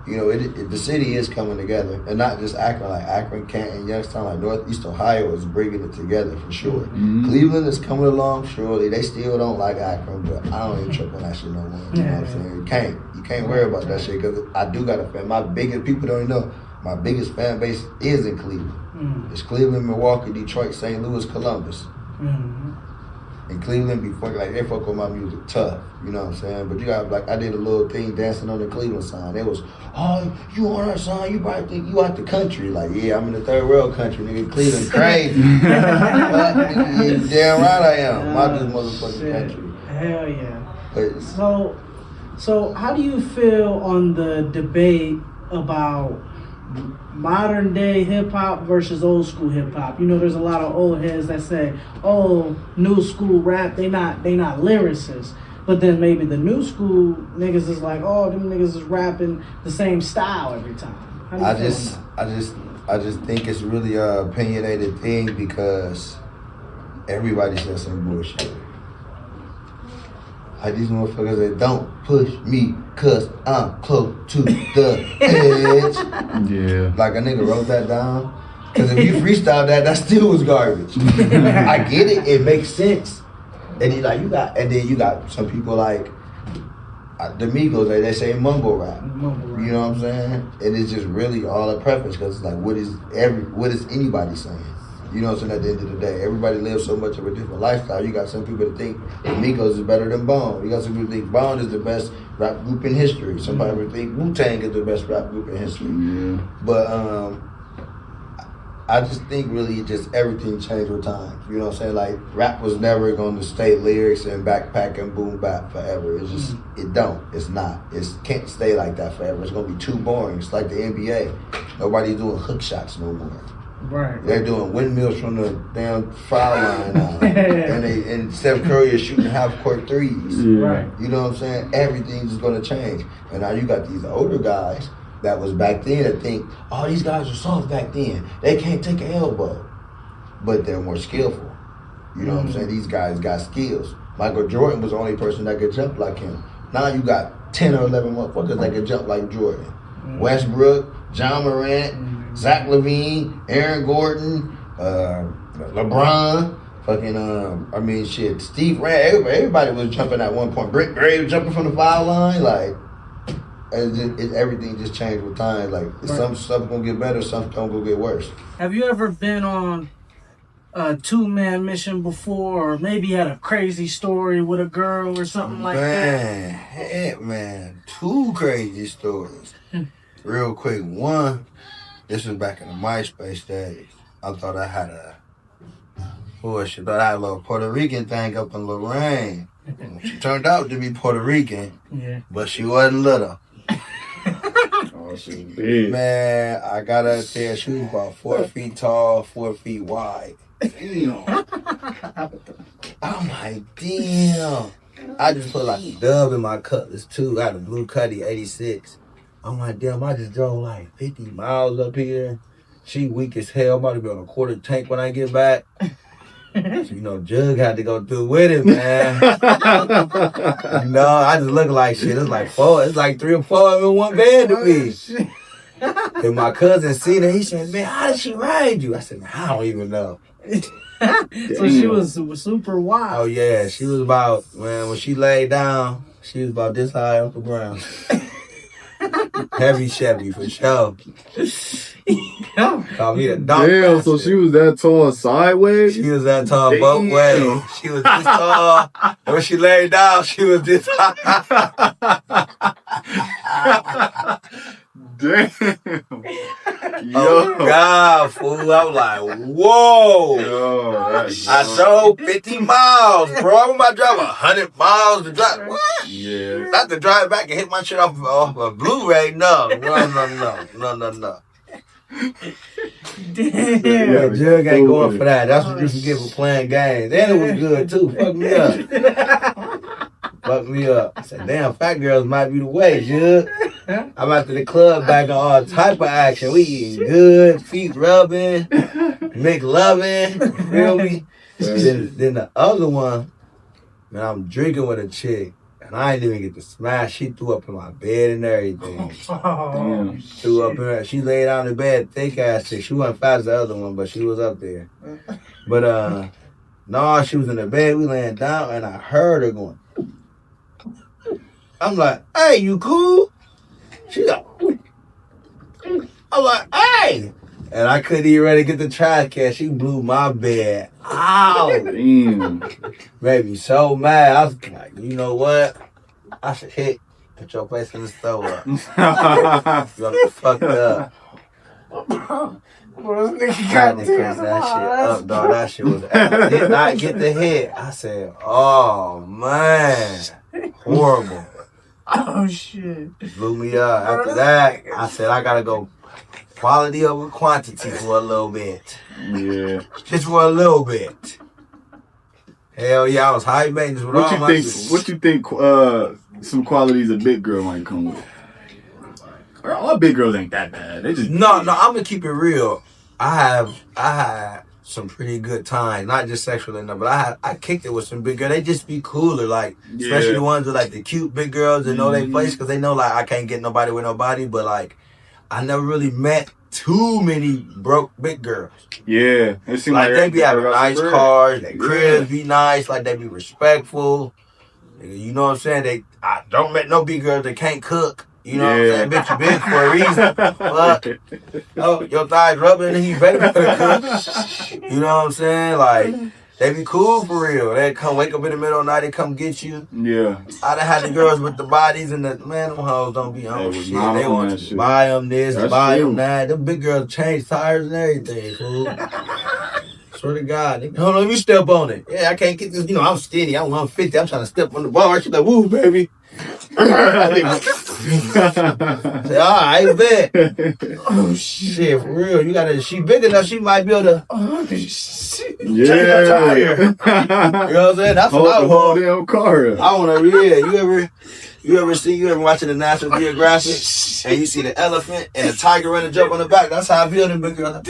you know, the city is coming together, and not just Akron, like Akron, Canton, Youngstown, like Northeast Ohio is bringing it together for sure. Cleveland is coming along, surely. They still don't like Akron, but I don't even trip on that shit no more. You know what I'm saying? You can't worry about that shit because I do got a fan. My biggest, people don't even know, my biggest fan base is in Cleveland. It's Cleveland, Milwaukee, Detroit, St. Louis, Columbus. And Cleveland be fucking, like, they fuck with my music tough, you know what I'm saying? But you got, like, I did a little thing dancing on the Cleveland sign. It was, oh, you on our sign, you probably think you out the country. Like, yeah, I'm in the third world country, nigga. Cleveland crazy. Yeah, damn right I am. My just motherfucking country. Hell yeah. But, so how do you feel on the debate about modern day hip hop versus old school hip hop? You know, there's a lot of old heads that say, "Oh, new school rap, they not lyricists." But then maybe the new school niggas is like, "Oh, them niggas is rapping the same style every time." How do you feel on that? I just think it's really a opinionated thing because everybody says some bullshit. Like these motherfuckers that don't push me cause I'm close to the edge. Yeah. Like a nigga wrote that down. Cause if you freestyle that still was garbage. I get it, it makes sense. And then you got some people like the Migos, they say mumble rap. You know what I'm saying? And it's just really all a preference because it's like what is anybody saying? You know what I'm saying? At the end of the day, everybody lives so much of a different lifestyle. You got some people that think the Migos is better than Bone. You got some people that think Bone is the best rap group in history. Somebody would think Wu-Tang is the best rap group in history. Yeah. But I just think really just everything changed with time. You know what I'm saying? Like rap was never going to stay lyrics and backpack and boom bap forever. It's just, it's not. It can't stay like that forever. It's going to be too boring. It's like the NBA. Nobody's doing hook shots no more. Right. They're doing windmills from the damn foul line now. and Steph Curry is shooting half-court threes. Yeah. Right. You know what I'm saying? Everything's just going to change. And now you got these older guys that was back then that think, oh, these guys were soft back then. They can't take an elbow. But they're more skillful. You know what I'm saying? These guys got skills. Michael Jordan was the only person that could jump like him. Now you got 10 or 11 motherfuckers that could jump like Jordan. Westbrook, John Morant, Zach LaVine, Aaron Gordon, LeBron, Steve Rand, everybody was jumping at one point. Britt Graves jumping from the foul line, like, everything just changed with time. Like, some stuff gonna get better, some stuff gonna get worse. Have you ever been on two-man mission before, or maybe had a crazy story with a girl or something like that? Man, two crazy stories. Real quick, one, this was back in the MySpace days. I thought I had a little Puerto Rican thing up in Lorraine. She turned out to be Puerto Rican, but she wasn't little. Oh, she was big. Man, I got up there. She was about 4 feet tall, 4 feet wide. Damn. I'm like, damn. I just put like a dub in my Cutlass too. I had a blue Cuddy 86. I'm like, damn, I just drove like 50 miles up here. She weak as hell. I'm about to be on a quarter tank when I get back. So, Jug had to go through with it, man. I just look like shit. It's like 3 or 4 of them in one bed to me. And my cousin seen her. He said, man, how did she ride you? I said, man, I don't even know. So she was super wild. Oh, yeah. She was about, man, when she laid down, she was about this high off the ground. Heavy Chevy for sure. Call me the dog. Damn, so she was that tall sideways? She was that tall both ways. She was this tall. And when she laid down, she was this high. Damn. Oh, God, fool. I was like, whoa. Yo, I drove 50 miles, bro. I'm about to drive 100 miles to drive. What? Yeah. Not to drive back and hit my shit off a Blu-ray. No. Damn. Yeah, Jug ain't going for that. That's what you can get for playing games. And it was good, too. Fuck me up. Fuck me up. I said, damn, fat girls might be the way, Jug. I'm out to the club back on all type of action. We eating good, feet rubbing, make loving, feel me? Then the other one, man, I'm drinking with a chick, and I ain't even get to smash. She threw up in my bed and everything. Damn. Threw up in her. She laid down in bed, thick ass chick. She wasn't fat as the other one, but she was up there. But no, she was in the bed. We laying down, and I heard her going. I'm like, hey, you cool? She like, I'm like, hey! And I couldn't even ready to get the trash can. She blew my bed. Ow! Damn. Made me so mad. I was like, you know what? I should put your place in the stove up. You fucked up. Trying to fix that shit up, dog. That shit was. I did not get the hit. I said, oh, man. Horrible. Oh, shit. Blew me up. After that, I said, I gotta go quality over quantity for a little bit. Yeah. Just for a little bit. Hell yeah, I was high maintenance with all my shit. What you think some qualities a big girl might come with? All big girls ain't that bad. They just No, I'm gonna keep it real. I had some pretty good times, not just sexually enough, but I kicked it with some big girls. They just be cooler, like especially the ones with like the cute big girls that know their place, because they know like I can't get nobody with nobody. But like I never really met too many broke big girls. Yeah, it seems like they be having nice cars, their cribs be nice, like they be respectful. You know what I'm saying? I don't met no big girls that can't cook. You know what I'm saying? Bitch, you big for a reason. But, your thighs rubbing and you better cook. You know what I'm saying? Like, they be cool for real. They come wake up in the middle of the night, they come get you. Yeah. I done had the girls with the bodies and the, man, them hoes don't be on shit. They want you to buy them this, buy them that. Them big girls change tires and everything, fool. Swear to God. Hold on, let me step on it. Yeah, I can't get this. I'm skinny. I'm 150. I'm trying to step on the bar. She's like, woo, baby. Say, all right, bet. Oh, shit, for real. She big enough, she might be able to. Change her tire. You know what I'm saying? That's what I want. Damn car. I want to, You ever watching the National Geographic and you see the elephant and the tiger running jump on the back? That's how I feel them big girls.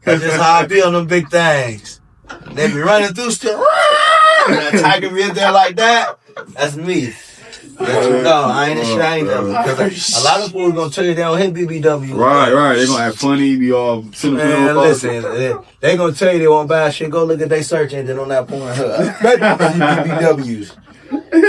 That's just how I feel on them big things. They be running through still. And that tiger be in there like that. That's me. Let you know, I ain't ashamed of it. Because a lot of people gonna tell you they don't hit BBW. Right. They gonna have funny, be all sentimental. Man, listen, they gonna tell you they won't buy shit. Go look at their search engine on that Pornhub. BBWs.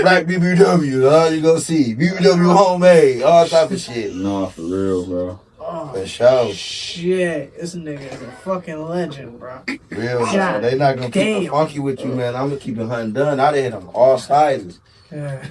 Black BBWs, all you gonna see. BBW homemade, all type of shit. No, for real, bro. Oh, For sure. shit. This nigga is a fucking legend, bro. Real. God They not gonna keep damn. it funky with you, man. I'm gonna keep it hunting done. I done hit them all sizes. Yeah.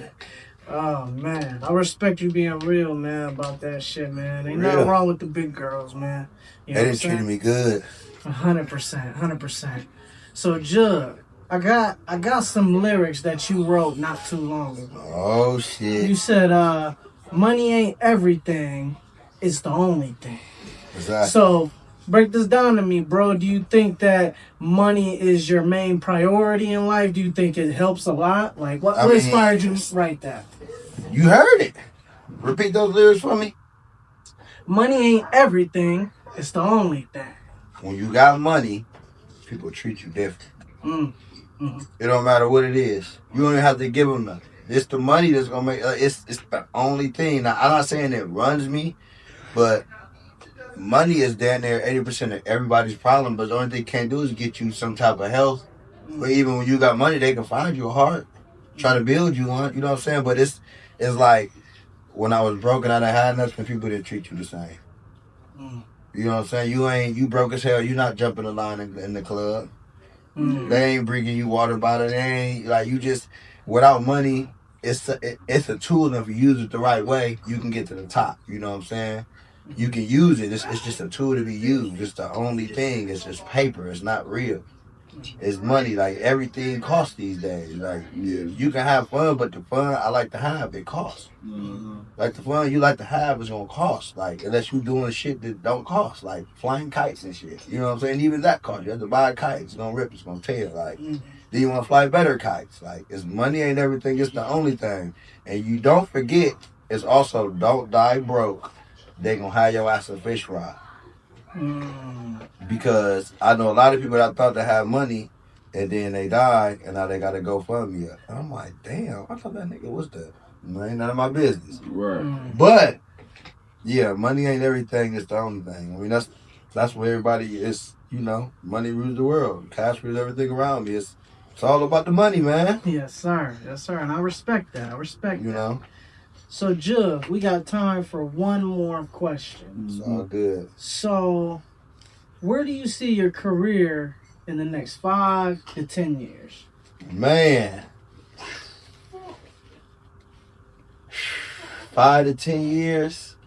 Oh, man. I respect you being real, man, about that shit, man. Ain't Real. nothing wrong with the big girls, man. You know They what I'm done treated saying? me good. 100%, 100%. So, Jug, I got some lyrics that you wrote not too long ago. Oh You shit. said, money ain't everything, it's the only thing. Exactly. So, break this down to me, bro. Do you think that money is your main priority in life? Do you think it helps a lot? Like, what inspired you to write that? You heard it. Repeat those lyrics for me. Money ain't everything, it's the only thing. When you got money, people treat you different. It don't matter what it is. You don't even have to give them nothing. It's the money that's gonna make. It's the only thing. Now, I'm not saying it runs me, but money is down there 80% of everybody's problem. But the only thing they can't do is get you some type of health. But even when you got money, they can find you a heart, try to build you one. You know what I'm saying? But it's like when I was broke and I didn't have nothing, people didn't treat you the same. You know what I'm saying? You broke as hell. You not jumping the line in the club. They ain't bringing you water bottle. They ain't like you just without money. It's a tool, and if you use it the right way, you can get to the top. You know what I'm saying? You can use it. It's just a tool to be used. It's the only thing. It's just paper. It's not real. It's money. Like everything costs these days. Like you can have fun, but the fun I like to have it costs. Like the fun you like to have is gonna cost. Like unless you doing shit that don't cost, like flying kites and shit. You know what I'm saying? Even that costs. You have to buy a kite. It's gonna rip. It's gonna tear. Like then you want to fly better kites. Like it's money ain't everything. It's the only thing. And you don't forget. It's also don't die broke. They gonna have your ass a fish fry. Because I know a lot of people that thought they had money and then they died and now they gotta go fund me up. And I'm like, damn, I thought that nigga was the ain't none of my business. Right. But yeah, money ain't everything, it's the only thing. I mean that's where everybody is, you know, money rules the world. Cash rules everything around me. It's all about the money, man. Yes, sir. Yes, sir. And I respect that. You know? So, Jug, we got time for one more question. It's all good. So, where do you see your career in the next 5 to 10 years? Man. 5 to 10 years.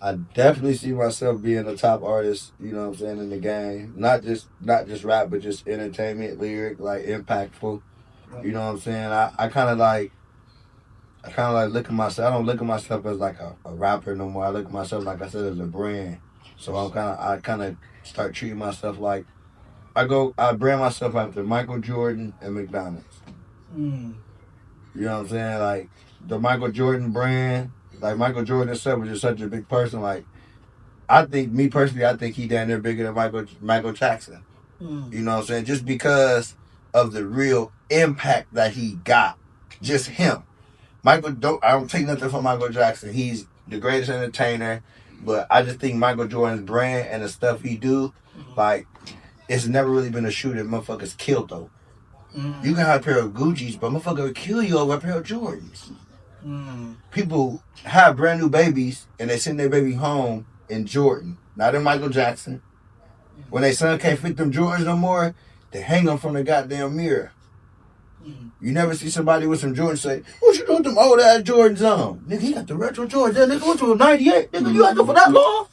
I definitely see myself being a top artist, you know what I'm saying, in the game. Not just rap, but just entertainment, lyric, like impactful. You know what I'm saying? I kind of like look at myself. I don't look at myself as like a rapper no more. I look at myself, like I said, as a brand. So I kind of start treating myself like I brand myself after Michael Jordan and McDonald's. You know what I'm saying? Like the Michael Jordan brand, like Michael Jordan himself was just such a big person. Like I think he down there bigger than Michael Jackson. You know what I'm saying? Just because of the real impact that he got. Just him. I don't take nothing from Michael Jackson. He's the greatest entertainer, but I just think Michael Jordan's brand and the stuff he do, like, it's never really been a shoe that motherfuckers killed though. You can have a pair of Gucci's, but motherfucker will kill you over a pair of Jordans. People have brand new babies and they send their baby home in Jordan, not in Michael Jackson. When their son can't fit them Jordans no more, they hang them from the goddamn mirror. You never see somebody with some Jordans say, "What you doing with them old ass Jordans on?" Nigga, he got the retro Jordans. That nigga, what you 98? Nigga, you had them for that long?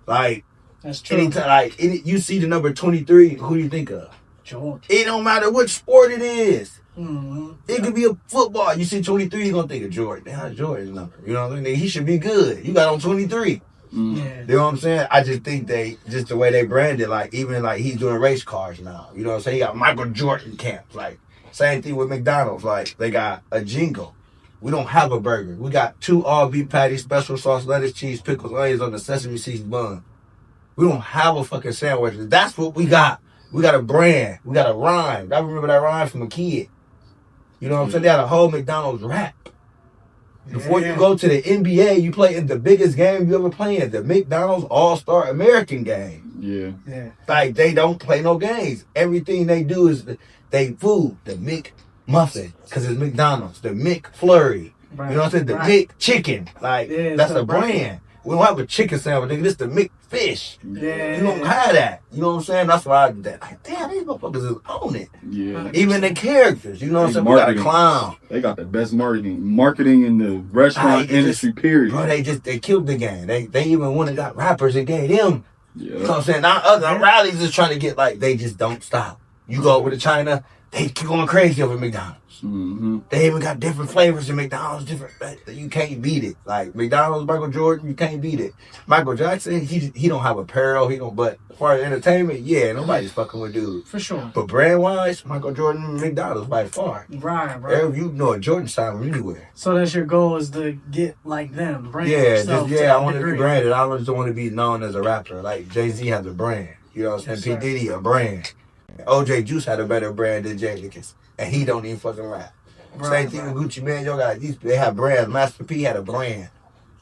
Like, That's true. anytime, you see the number 23, who do you think of? Jordan. It don't matter what sport it is. It could be a football. You see 23, you're going to think of Jordan. That's Jordan's number. You know what I mean? He should be good. You got on 23. Yeah. You know what I'm saying? I just think just the way they brand it, like, even like he's doing race cars now. You know what I'm saying? He got Michael Jordan camps. Like, same thing with McDonald's. Like, they got a jingle. We don't have a burger. We got 2 all-beef patties, special sauce, lettuce, cheese, pickles, onions on the sesame seeds bun. We don't have a fucking sandwich. That's what we got. We got a brand. We got a rhyme. I remember that rhyme from a kid. You know what I'm saying? They had a whole McDonald's rap. Before you go to the NBA, you play in the biggest game you ever played in, the McDonald's All-Star American game. Yeah. Like, they don't play no games. Everything they do is they food. The McMuffin, because it's McDonald's. The McFlurry. Right. You know what I'm saying? The Right. chicken. Like, Yeah, that's so a brand. We don't have a chicken sandwich, nigga. This the McFish. Yeah. You don't have that. You know what I'm saying? That's why I did that. Like, damn, these motherfuckers is on it. Yeah. Even the characters, you know what I'm saying? We got a clown. They got the best marketing in the restaurant industry, period. Bro, they killed the game. They even went and got rappers and gave them. Yeah. You know what I'm saying? Now other rallies is trying to get like, they just don't stop. You go over to China, they keep going crazy over McDonald's. Mm-hmm. They even got different flavors in McDonald's, different. You can't beat it. Like McDonald's, Michael Jordan, you can't beat it. Michael Jackson, he don't have apparel, he don't. But as far as entertainment, yeah, nobody's fucking with dude. For sure. But brand wise, Michael Jordan and McDonald's by far. Right. You know a Jordan style anywhere. So that's your goal is to get like them, brand Yeah, yourself I want to be degree. branded. I just don't want to be known as a rapper. Like Jay-Z has a brand. You know what I'm saying? Yes, P. Diddy a brand. OJ Juice had a better brand than Jadakiss, and he don't even fucking rap. Same thing with Gucci Mane. Y'all got these. They have brands. Master P had a brand.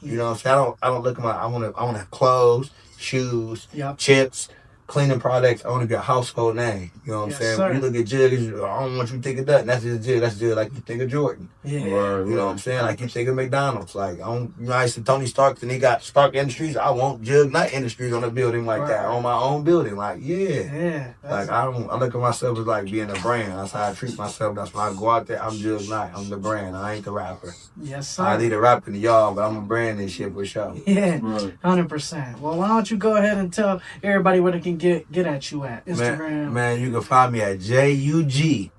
You know what I'm saying? I don't look at my. I want to have clothes, shoes, chips, cleaning products. I want to be a household name. You know what I'm saying? Sir. When you look at Jug, I don't want you to think of that. That's just Jug. That's just like you think of Jordan. Yeah. Right. You know what I'm saying? Like you think of McDonald's. Like I used to Tony Stark, and he got Stark Industries. I want Jug Knight Industries on a building like that, on my own building. Like Yeah. like I look at myself as like being a brand. That's how I treat myself. That's why I go out there. I'm Jug Knight. I'm the brand. I ain't the rapper. Yes, sir. I need a rapper to y'all, but I'm a brand and shit for sure. Yeah, Right. 100%. Well, why don't you go ahead and tell everybody where they can get at you at Instagram? Man, you can find me at JUGKNIGHT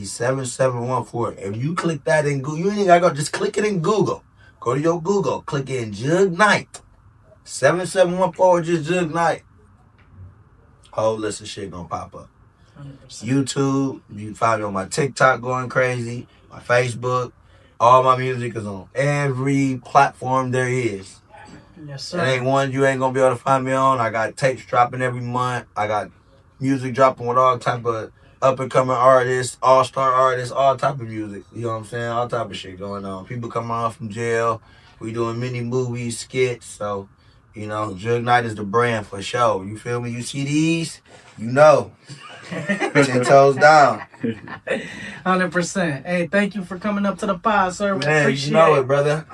7714. If you click that in Google, you ain't gotta go. Just click it in Google. Go to your Google. Click in Jug Knight 7714. Just Jug Knight. Whole list of shit gonna pop up. 100%. YouTube. You can find me on my TikTok going crazy. My Facebook. All my music is on every platform there is. Yes, There ain't sir. one you ain't gonna be able to find me on. I got tapes dropping every month. I got music dropping with all type of up and coming artists, all-star artists, all type of music. You know what I'm saying? All type of shit going on. People coming off from jail. We doing mini movies, skits. So, you know, Jug Knight is the brand for sure. You feel me? You see these, you know. 10 toes down. 100%. Hey, thank you for coming up to the pod, sir. We Man, appreciate you know it. it, brother.